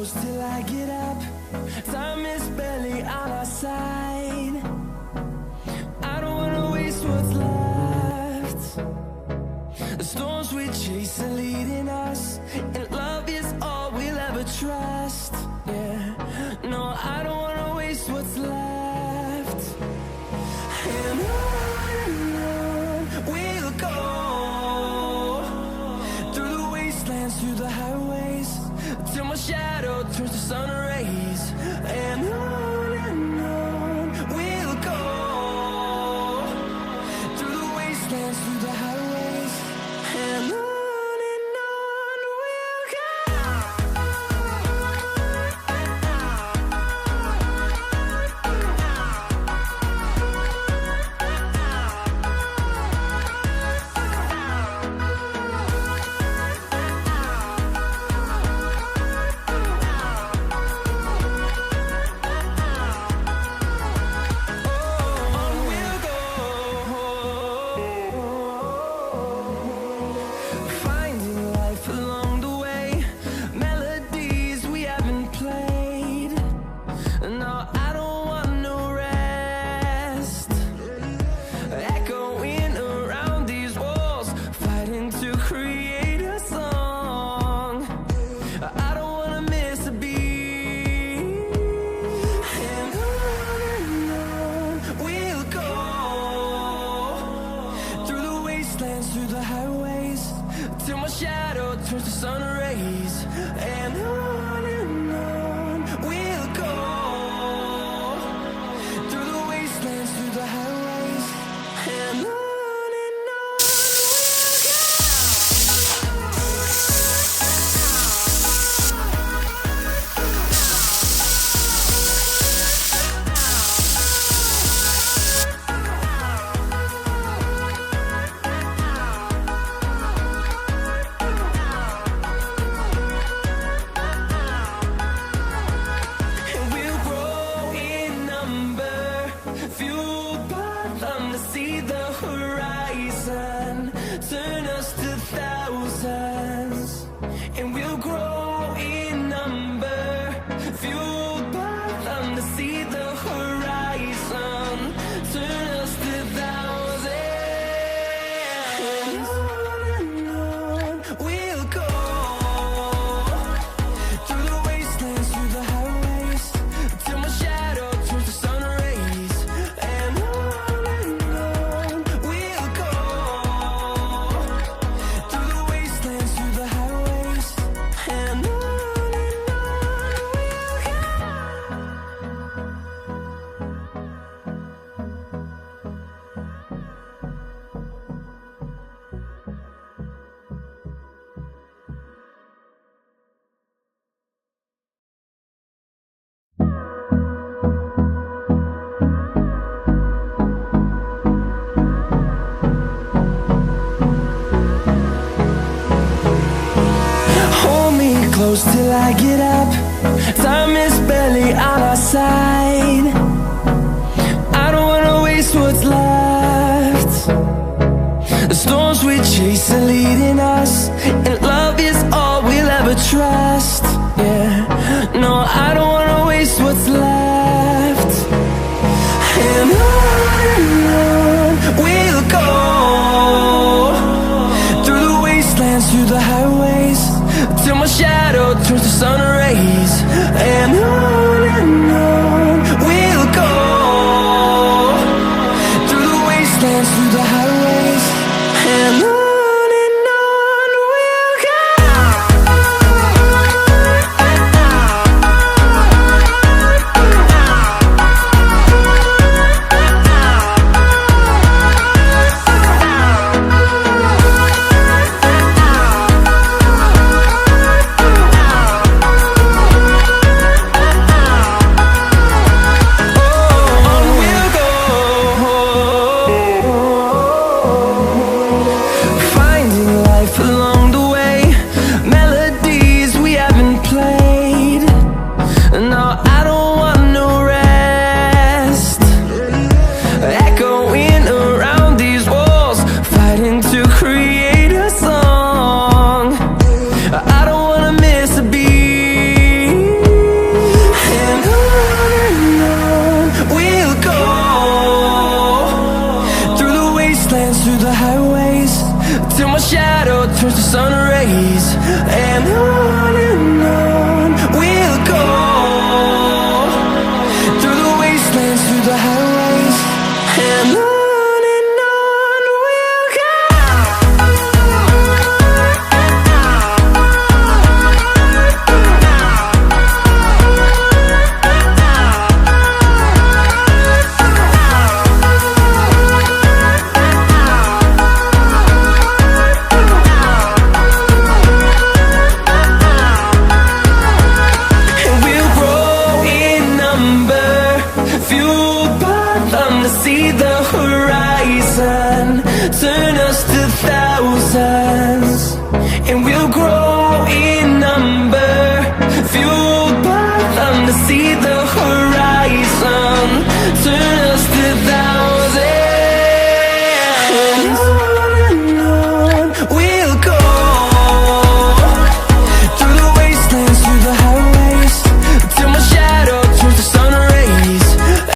close till I get up. Time is barely on our side. I don't wanna waste what's left. The storms we chase are leading us, and love is all we'll ever trust. Yeah, no, I don't wanna waste what's left. And on we'll go, through the wastelands, through the highways, till my shadow turns to sun rays. And on we'll go, through the wastelands, through the highways, and on we'll go. Finding life along the way, melodies we haven't played. No, I don't want no rest. Echoing around these walls, fighting to create a song. I don't wanna miss a beat. And on we'll go, through the wastelands, through the highways, till my shadow turns to sun rays. And on we'll go, through the wastelands, through the highways, and on we'll go. And we'll grow in number, fueled by them to see the horizon, turn us to thousands. And we'll grow in number, fueled by them to see the horizon, turn us to thousands. And on we'll go, through the wastelands, through the highways, till my shadow turns to sun rays. And on we'll go, through the wastelands, through the highways, and on we'll go. Hold me close till I get up. Time is barely on our side. I don't wanna waste what's left. The storms we chase are leading us, and love is all we'll ever trust. Yeah, no, I don't wanna waste what's left. And on we'll go, through the wastelands, through the highways, till my shadow turns to sun rays. And on we'll go, through the wastelands, through the highways, and on we'll go. the highways, and on we'll go. And we'll grow in number, fueled by them to see the horizon, turn us to thousands. And we'll grow in number, fueled by them to see the horizon, turn